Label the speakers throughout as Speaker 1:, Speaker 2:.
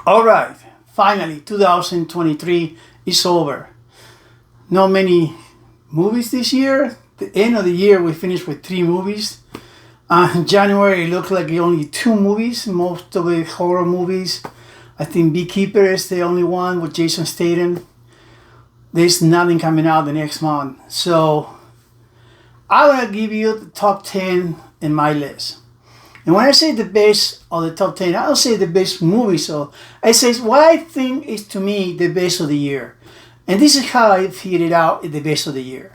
Speaker 1: All right, finally, 2023 is over. Not many movies this year. The end of the year, we finished with 3 movies. In January, it looked like only 2 movies, most of it horror movies. I think Beekeeper is the only one with Jason Statham. There's nothing coming out the next month. So I'm going to give you the top 10 in my list. And when I say the best of the top 10, I don't say the best movie. So I say what I think is to me the best of the year. And this is how I figured it out the best of the year.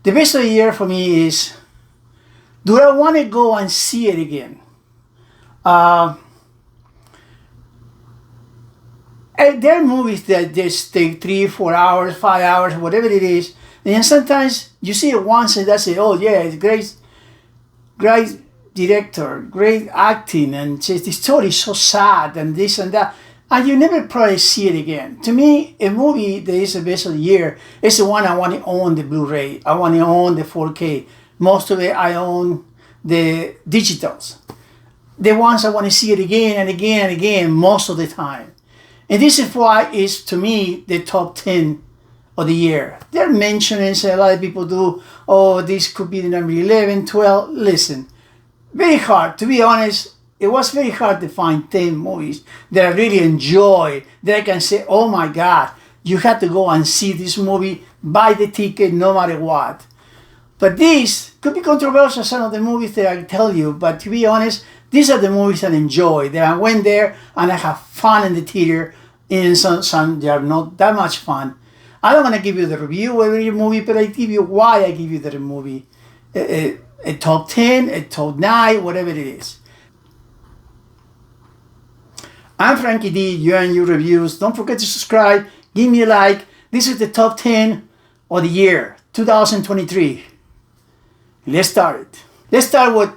Speaker 1: The best of the year for me is, do I want to go and see it again? And there are movies that just take 3, 4 hours, 5 hours, whatever it is. And sometimes you see it once and that's it. Oh yeah, it's great director, great acting, and just the story is so sad and this and that. And you never probably see it again. To me, a movie that is the best of the year is the one I want to own the Blu-ray. I want to own the 4K. Most of it I own the digitals. The ones I want to see it again and again and again most of the time. And this is why it's, to me, the top 10 of the year. They're mentioning, a lot of people do, oh, this could be the number 11, 12. Listen, very hard. To be honest, it was very hard to find 10 movies that I really enjoy, that I can say, oh my God, you have to go and see this movie, buy the ticket no matter what. But these could be controversial, some of the movies that I tell you, but to be honest, these are the movies I enjoy, that I went there and I have fun in the theater, and some they are not that much fun. I don't want to give you the review of every movie, but I give you why I give you the movie. A top 10, a top 9, whatever it is. I'm Frankie D, you and your reviews. Don't forget to subscribe, give me a like. This is the top 10 of the year, 2023. Let's start it. Let's start with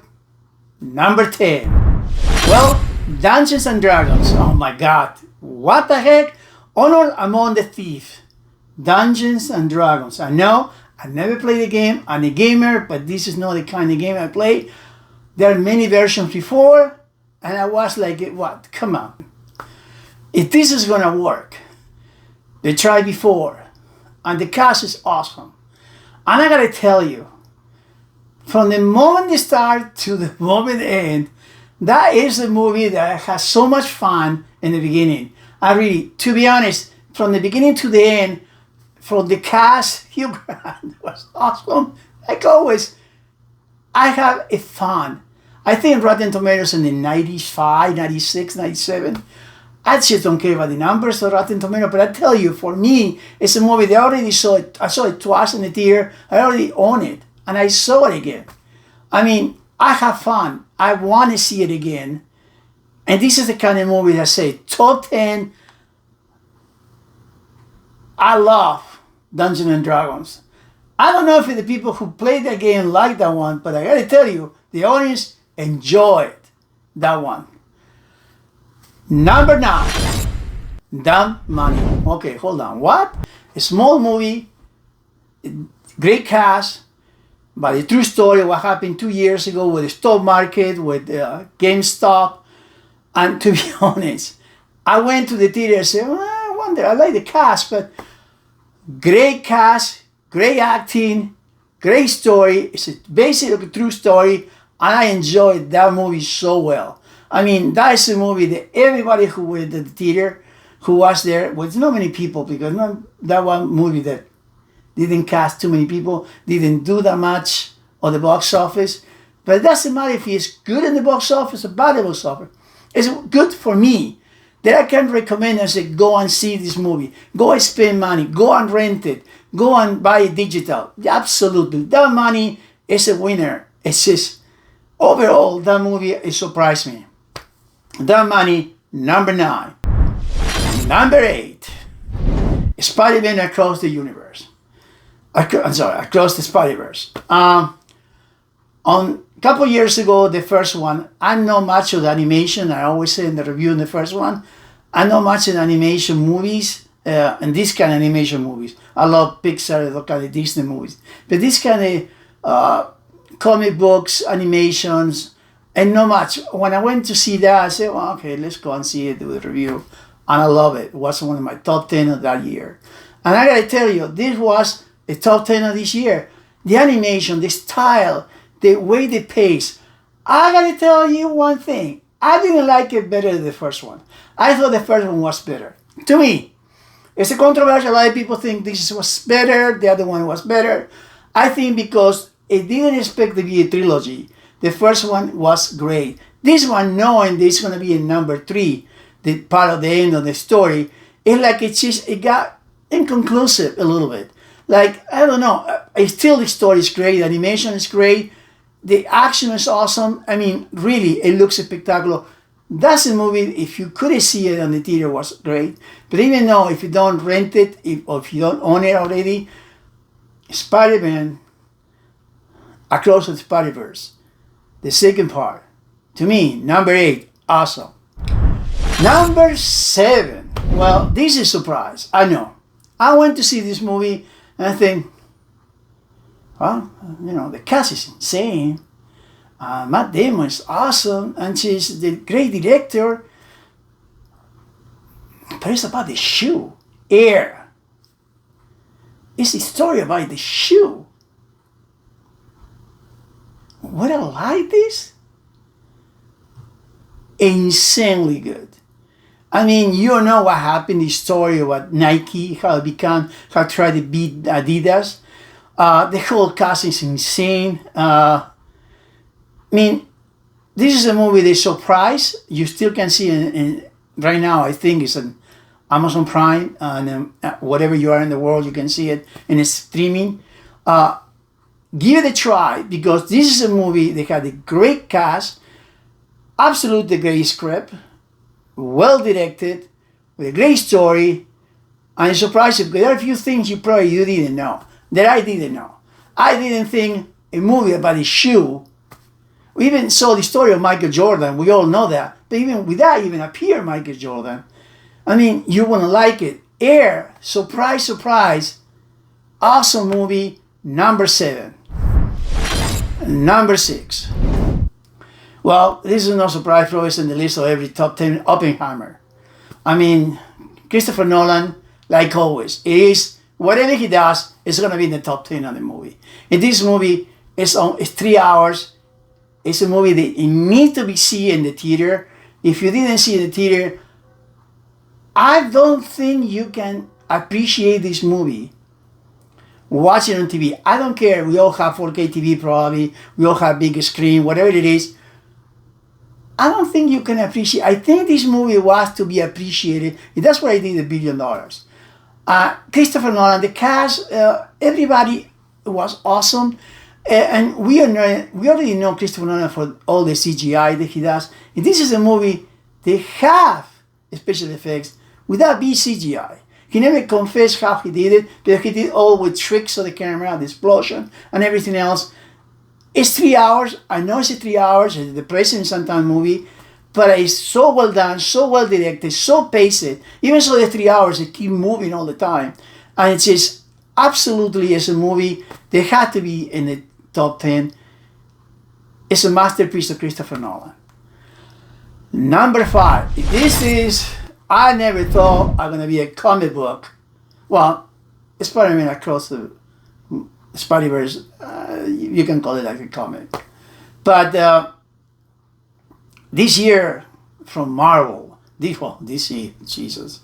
Speaker 1: number 10. Well, Dungeons and Dragons. Oh my God. What the heck? Honor Among the Thieves. Dungeons and Dragons. I know I never played the game. I'm a gamer, but this is not the kind of game I play. There are many versions before, and I was like, what? Come on. If this is gonna work, they tried before, and the cast is awesome. And I gotta tell you, from the moment they start to the moment they end, that is a movie that has so much fun in the beginning. I really, to be honest, from the beginning to the end, from the cast, Hugh Grant was awesome. Like always, I have a fun. I think Rotten Tomatoes in the 95, 96, 97. I just don't care about the numbers of Rotten Tomatoes, but I tell you, for me, it's a movie that I already saw it. I saw it twice in the theater. I already own it, and I saw it again. I mean, I have fun. I want to see it again. And this is the kind of movie that I say, top 10. I love Dungeons and Dragons. I don't know if the people who played that game like that one, but I gotta tell you, the audience enjoyed that one. Number 9, Dumb Money. Okay, hold on. What? A small movie, great cast, but a true story of what happened 2 years ago with the stock market, with GameStop. And to be honest, I went to the theater and said, well, I wonder, I like the cast, but great cast, great acting, great story. It's basically a true story, and I enjoyed that movie so well. I mean, that is a movie that everybody who went to the theater, who was there, was not many people, because not that one movie that didn't cast too many people, didn't do that much on the box office. But it doesn't matter if it's good in the box office or bad in the box office. It's good for me that I can recommend and say, go and see this movie. Go and spend money. Go and rent it. Go and buy it digital. Absolutely. That money is a winner. It's just, overall, that movie, it surprised me. That money, number 9. Number 8, Spider-Man Across the Universe. Across the Spider-Verse. On a couple years ago, the first one, I'm not much of the animation. I always say in the review in the first one, I'm not much in animation movies, and this kind of animation movies. I love Pixar, those kind of Disney movies. But this kind of comic books, animations, and not much. When I went to see that, I said, well, okay, let's go and see it, do the review. and I love it. It was one of my top 10 of that year. And I gotta tell you, this was the top 10 of this year. The animation, the style, the way they pace. I gotta tell you one thing. I didn't like it better than the first one. I thought the first one was better. To me, it's a controversial. A lot of people think this was better, the other one was better. I think because it didn't expect to be a trilogy. The first one was great. This one, knowing this is going to be a number 3, the part of the end of the story, it's like it got inconclusive a little bit. Like, I don't know. Still, the story is great. The animation is great. The action is awesome. I mean, really, it looks spectacular. That's a movie, if you couldn't see it on the theater, was great. But even though if you don't rent it, or if you don't own it already, Spider-Man Across the Spider-Verse, the second part, to me, number 8, awesome. Number 7, well, this is a surprise, I know. I went to see this movie and I think, well, the cast is insane. Matt Damon is awesome, and she's the great director. But it's about the shoe, Air. It's a story about the shoe. Would I like this? Insanely good. I mean, you know what happened, the story about Nike, how tried to beat Adidas. The whole cast is insane. I mean, this is a movie, The Surprise. You still can see it right now. I think it's on Amazon Prime, and whatever you are in the world, you can see it in streaming. Give it a try, because this is a movie that had a great cast, absolutely great script, well directed, with a great story, and a surprise. There are a few things you didn't know, that I didn't know. I didn't think a movie about a shoe. We even saw the story of Michael Jordan. We all know that. But even without even appear Michael Jordan, I mean, you wouldn't like it. Air, surprise, surprise. Awesome movie. Number 7. Number 6. Well, this is no surprise, probably it's in the list of every top 10. Oppenheimer. I mean, Christopher Nolan, like always, is whatever he does, it's going to be in the top 10 of the movie. And this movie it's 3 hours. It's a movie that you need to be seen in the theater. If you didn't see it in the theater, I don't think you can appreciate this movie watching on TV. I don't care. We all have 4K TV probably. We all have big screen, whatever it is. I don't think you can appreciate. I think this movie was to be appreciated. That's why I did $1 billion. Christopher Nolan, the cast, everybody was awesome. And we already know Christopher Nolan for all the CGI that he does. And this is a movie that have special effects without being CGI. He never confessed how he did it, but he did all with tricks of the camera, the explosion, and everything else. It's 3 hours. I know it's 3 hours. It's a depressing sometimes movie, but it's so well done, so well directed, so paced. Even so, the 3 hours, it keep moving all the time. And it's just absolutely is a movie that had to be in the top 10. It's a masterpiece of Christopher Nolan. Number 5. This is, I never thought I'm going to be a comic book. Well, Spider-Man Across the Spider-Verse, you can call it like a comic. But this year from Marvel, DC, Jesus.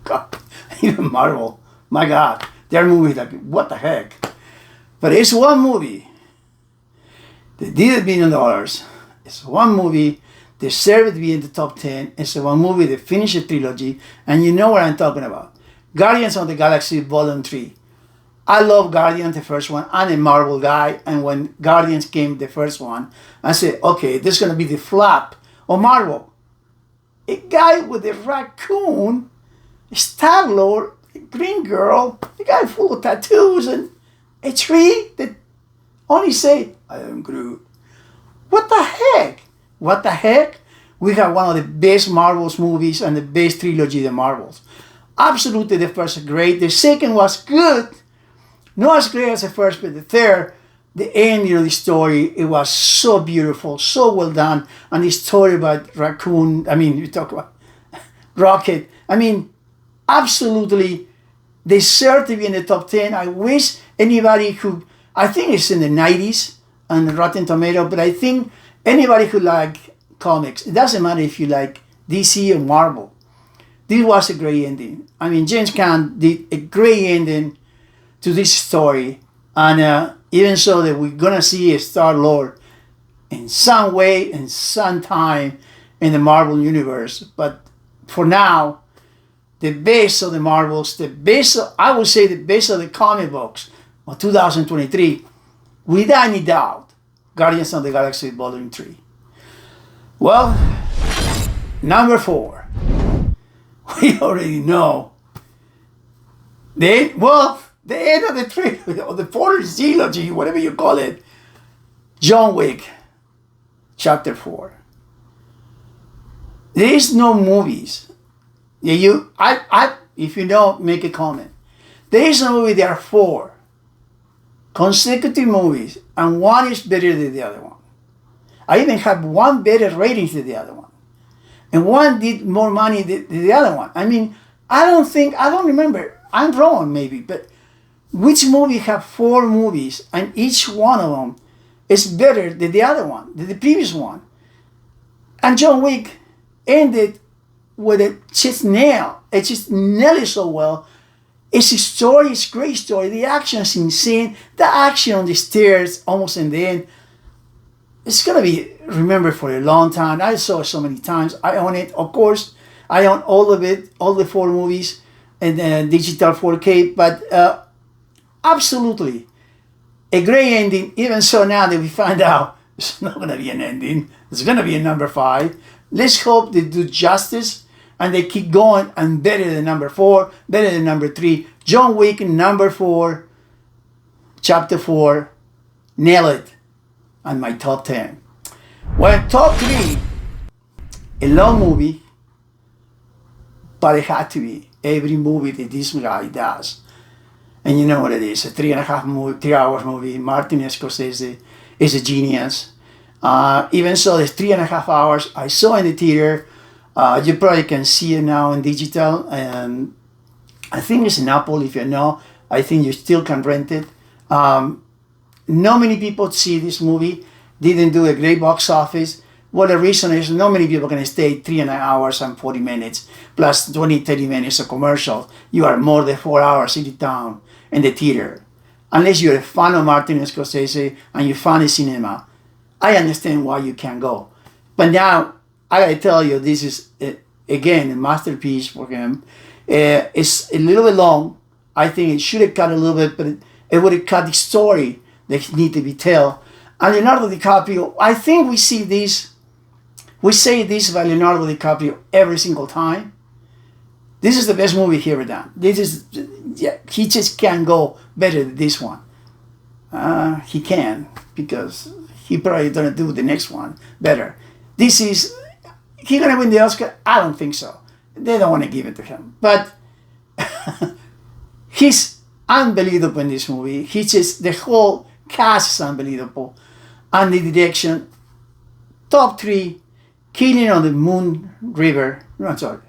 Speaker 1: God, even Marvel, my God, their movies like, what the heck? But it's one movie that did $1 billion. It's one movie that deserved to be in the top 10. It's one movie that finished a trilogy, and you know what I'm talking about. Guardians of the Galaxy Volume 3. I love Guardians, the first one. I'm a Marvel guy, and when Guardians came, the first one, I said, okay, this is going to be the flop of Marvel. A guy with a raccoon, Star-Lord, a green girl, a guy full of tattoos, and a tree that only say, I am Groot. What the heck? What the heck? We have one of the best Marvel's movies and the best trilogy of the Marvels. Absolutely, the first great. The second was good. Not as great as the first, but the third, the ending of the story, it was so beautiful, so well done. And the story about raccoon, I mean, you talk about Rocket. I mean, absolutely deserve to be in the top 10. I wish anybody who, I think it's in the 90s on Rotten Tomato, but I think anybody who like comics, it doesn't matter if you like DC or Marvel, this was a great ending. I mean, James Gunn did a great ending to this story, and even so that we're gonna see a Star-Lord in some way, in some time in the Marvel universe. But for now, the base of the Marvels, the base of, I would say the base of the comic books of 2023, without any doubt, Guardians of the Galaxy Volume 3. Well, number 4. We already know. The end of the trilogy, or the fourth trilogy, whatever you call it, John Wick, Chapter 4. There is no movies. If you don't, make a comment. There is no movie. There are 4 consecutive movies, and one is better than the other one. I even have one better ratings than the other one, and one did more money than the other one. I mean, I don't remember. I'm wrong, maybe, but which movie have 4 movies, and each one of them is better than the other one, than the previous one? And John Wick ended with a just nail. It just nailed it so well. It's a story, it's a great story. The action is insane. The action on the stairs, almost in the end, it's gonna be remembered for a long time. I saw it so many times. I own it, of course. I own all of it, all the 4 movies, and digital 4K. But absolutely, a great ending. Even so, now that we find out it's not gonna be an ending, it's gonna be a number 5. Let's hope they do justice and they keep going, and better than number 4, better than number 3. John Wick, number 4, Chapter 4, nail it on my top 10. Well, top 3, a long movie, but it had to be every movie that this guy does. And you know what it is, a 3 hours movie. Martin Scorsese is a genius. Even so, the 3.5 hours I saw in the theater. You probably can see it now in digital, and I think it's in Apple. If you know, I think you still can rent it. Not many people see this movie. Didn't do a great box office. Well, the reason is not many people can stay 3.5 hours and 40 minutes plus 20-30 minutes of commercial. You are more than 4 hours sitting down in the theater. Unless you're a fan of Martin Scorsese and you fan of cinema, I understand why you can't go. But now, I gotta tell you, this is, again, a masterpiece for him. It's a little bit long. I think it should have cut a little bit, but it would have cut the story that need to be told. And Leonardo DiCaprio, I think we say this about Leonardo DiCaprio every single time. This is the best movie he ever done. He just can't go better than this one. He can, because he probably gonna do the next one better. He gonna win the Oscar? I don't think so. They don't want to give it to him. But he's unbelievable in this movie. The whole cast is unbelievable. And the direction, top 3, Killing on the Moon River. No, sorry.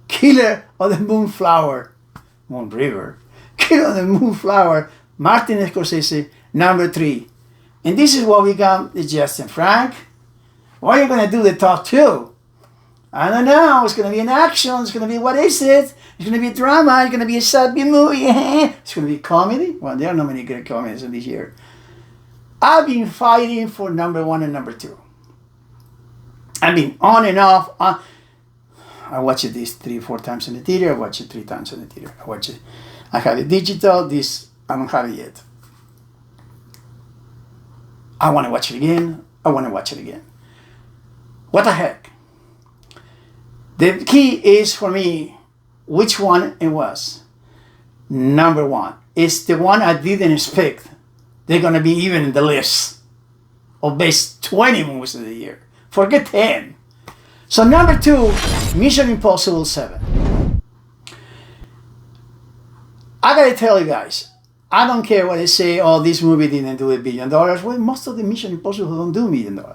Speaker 1: Killer of the Moonflower. Moon River. Killer of the Moonflower. Martin Scorsese, number 3. And this is what we got, Justin Frank. What are you going to do the top 2? I don't know. It's going to be an action. It's going to be, what is it? It's going to be drama. It's going to be a sad movie. It's going to be comedy. Well, there are not many good comedies in this year. I've been fighting for number 1 and number 2. I mean, on and off. I watch it these 3-4 times in the theater. I watch it 3 times in the theater. I have it digital. This, I don't have it yet. I want to watch it again. What the heck? The key is for me, which one it was. Number 1. It's the one I didn't expect. They're going to be even in the list of best 20 movies of the year. Forget 10. So number 2, Mission Impossible 7. I got to tell you guys, I don't care what they say, oh, this movie didn't do $1 billion. Well, most of the Mission Impossible don't do $1 million.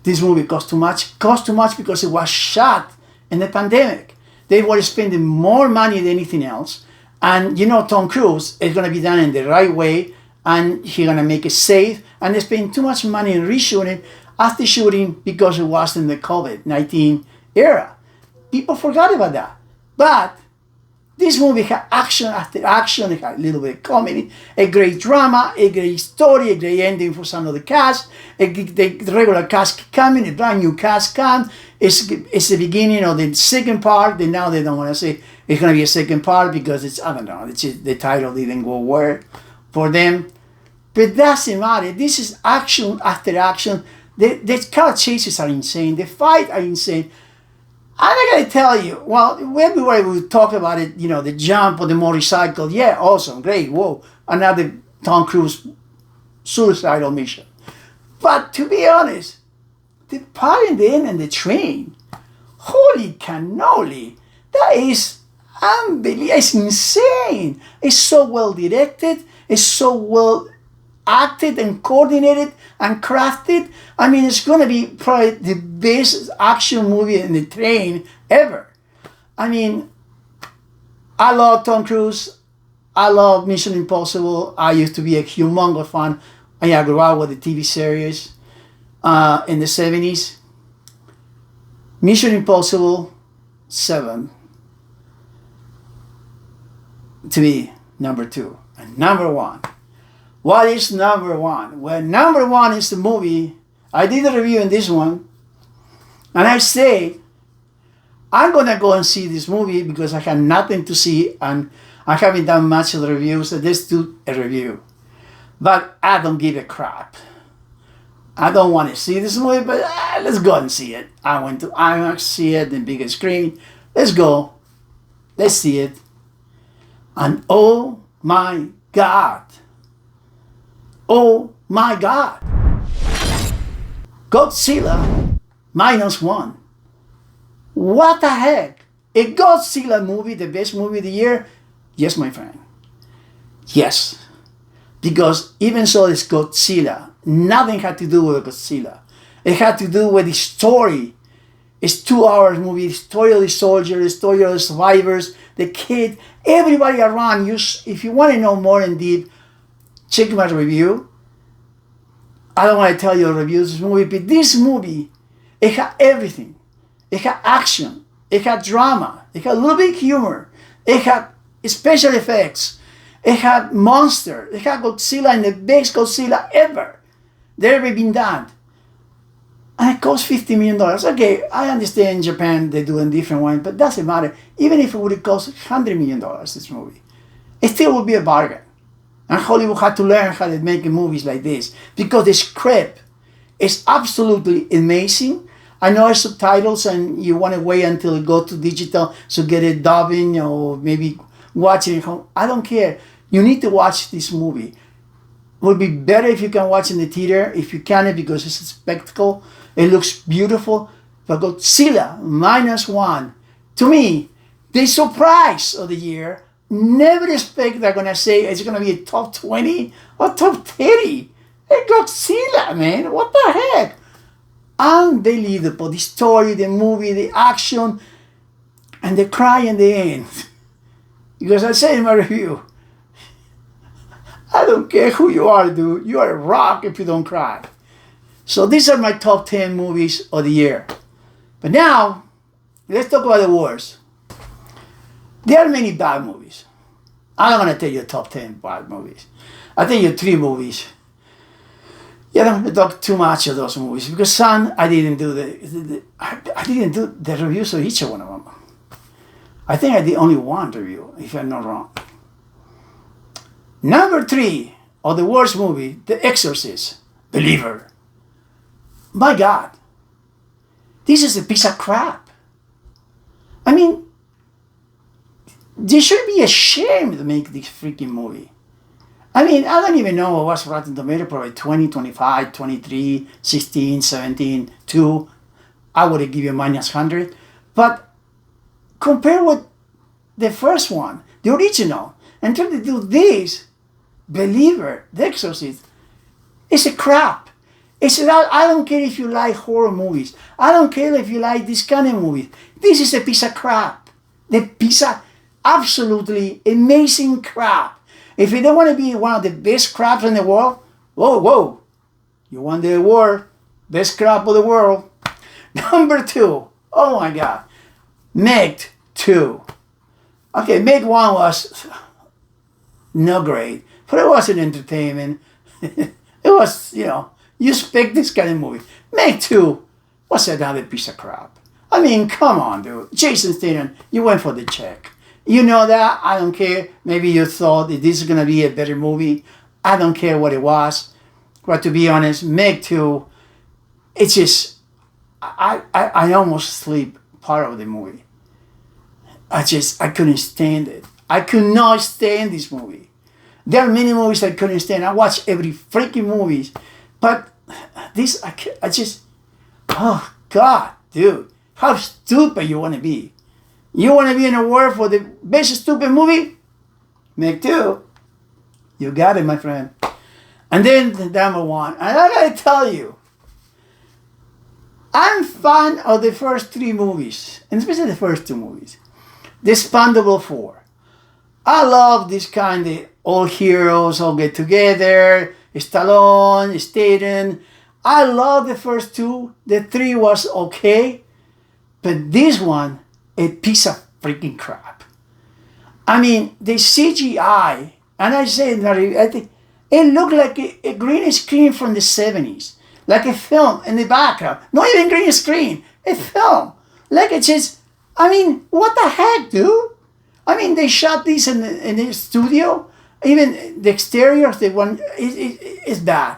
Speaker 1: This movie cost too much. Cost too much because it was shot in the pandemic. They were spending more money than anything else. And Tom Cruise is going to be done in the right way, and he's going to make it safe. And they spend too much money in reshooting after shooting because it was in the COVID-19 era. People forgot about that. But this movie had action after action. It had a little bit of comedy, a great drama, a great story, a great ending for some of the cast. The regular cast coming, a brand new cast come. It's the beginning of the second part. Then now they don't want to say it's going to be a second part because I don't know, the title didn't go well for them. But it doesn't matter. This is action after action. The car chases are insane. The fight are insane. I gotta tell you, well, everywhere we talk about it, the jump or the motorcycle, yeah, awesome, great, whoa, another Tom Cruise suicidal mission. But to be honest, the part in the end and the train, holy cannoli, that is unbelievable, it's insane. It's so well directed, it's so well acted and coordinated and crafted. I mean, it's going to be probably the best action movie in the train ever. I mean, I love Tom Cruise. I love Mission Impossible. I used to be a humongous fan. I grew up with the TV series in the 70s. Mission Impossible 7 to be number 2. And number 1. What is number 1? Well, number 1 is the movie. I did a review in this one, and I say I'm gonna go and see this movie because I have nothing to see, and I haven't done much of the reviews. So let's do a review. But I don't give a crap. I don't want to see this movie, but let's go and see it. I went to IMAX, see it in bigger screen. Let's go. Let's see it. And oh my God. Oh my God. Godzilla -1. What the heck? A Godzilla movie, the best movie of the year? Yes, my friend. Yes. Because even so, it's Godzilla. Nothing had to do with Godzilla. It had to do with the story. It's 2 hours movie, the story of the soldier, the story of the survivors, the kid, everybody around. If you want to know more in deep, check my review. I don't want to tell you the reviews of this movie, but this movie, it had everything. It had action. It had drama. It had a little bit of humor. It had special effects. It had monster. It had Godzilla and the best Godzilla ever. That ever been done. And it cost $50 million. Okay, I understand in Japan they're doing different ones, but it doesn't matter. Even if it would have cost $100 million, this movie, it still would be a bargain. And Hollywood had to learn how to make movies like this because the script is absolutely amazing. I know it's subtitles and you want to wait until it goes to digital to get it dubbing or maybe watch it at home. I don't care. You need to watch this movie. It would be better if you can watch in the theater, if you can, because it's a spectacle. It looks beautiful. But Godzilla -1, to me, the surprise of the year. Never expect they're going to say it's going to be a top 20 or top 30. Hey, Godzilla, man. What the heck? Unbelievable. The story, the movie, the action, and the cry in the end. Because I said in my review, I don't care who you are, dude. You are a rock if you don't cry. So these are my top 10 movies of the year. But now, let's talk about the worst. There are many bad movies. I'm not going to tell you top 10 bad movies. I'll tell you 3 movies. Yeah, I don't want to talk too much of those movies because some I didn't do I didn't do the reviews of each one of them. I think I did only one review, if I'm not wrong. Number 3 of the worst movie, The Exorcist, Believer. My God, this is a piece of crap. I mean, they should be ashamed to make this freaking movie. I mean, I don't even know what was Rotten Tomato, probably 20, 25, 23, 16, 17, 2. I would give you -100. But compare with the first one, the original, and try to do this, Believer, The Exorcist, it's a crap. I don't care if you like horror movies. I don't care if you like this kind of movies. This is a piece of crap. The piece of absolutely amazing crap. If you don't want to be one of the best craps in the world, whoa. You won the award. Best crap of the world. Number 2. Oh my God. Meg 2. Okay, Meg 1 was no great, but it was an entertainment. It was, you expect this kind of movie. Meg 2 was another piece of crap. I mean, come on, dude. Jason Statham, you went for the check. You know that. I don't care. Maybe you thought that this is going to be a better movie. I don't care what it was. But to be honest, Meg 2, it's just, I almost sleep part of the movie. I couldn't stand it. I could not stand this movie. There are many movies I couldn't stand. I watch every freaking movie. But this, oh God, dude. How stupid you want to be. You want to be in a award for the best stupid movie? Meg 2. You got it, my friend. And then the number 1. And I gotta tell you, I'm fan of the first 3 movies, and especially the first 2 movies. The Expendable 4. I love this kind of all heroes all get together. Stallone, Statham. I love the first 2. The 3 was okay. But this one, a piece of freaking crap. I mean, the CGI, and I say that I think it looked like a green screen from the 70s. Like a film in the background. Not even green screen. A film. Like it's just, I mean, what the heck, dude? I mean, they shot this in the studio. Even the exterior, the one is bad.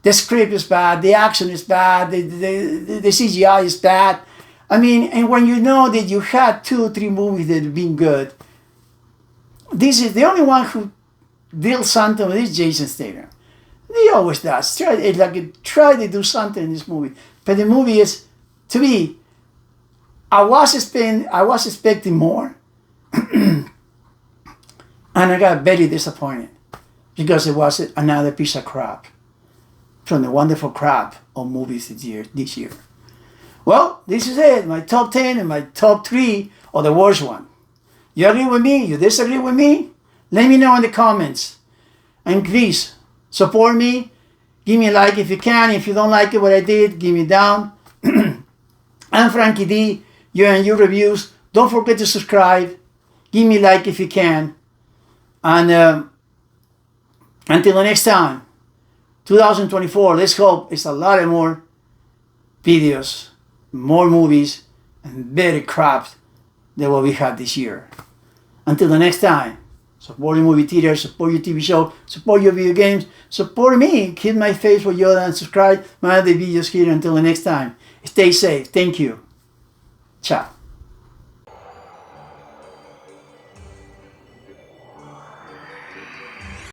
Speaker 1: The script is bad. The action is bad. The CGI is bad. I mean, and when you know that you had 2 or 3 movies that have been good, this is the only one who did something with this Jason Statham. He always does. Try to do something in this movie. But the movie is, to me, I was expecting more. And I got very disappointed. Because it was another piece of crap. From the wonderful crap of movies this year. Well, this is it. My top 10 and my top 3 of the worst one. You agree with me? You disagree with me? Let me know in the comments. And please, support me. Give me a like if you can. If you don't like it, what I did, give me down. I'm Frankie D. You're in your reviews. Don't forget to subscribe. Give me a like if you can. And until the next time, 2024, let's hope it's a lot of more videos, more movies, and better crap than what we had this year. Until the next time, support your movie theater, support your TV show, support your video games, support me, keep my face for Yoda, and subscribe my other videos here. Until the next time, stay safe. Thank you. Ciao.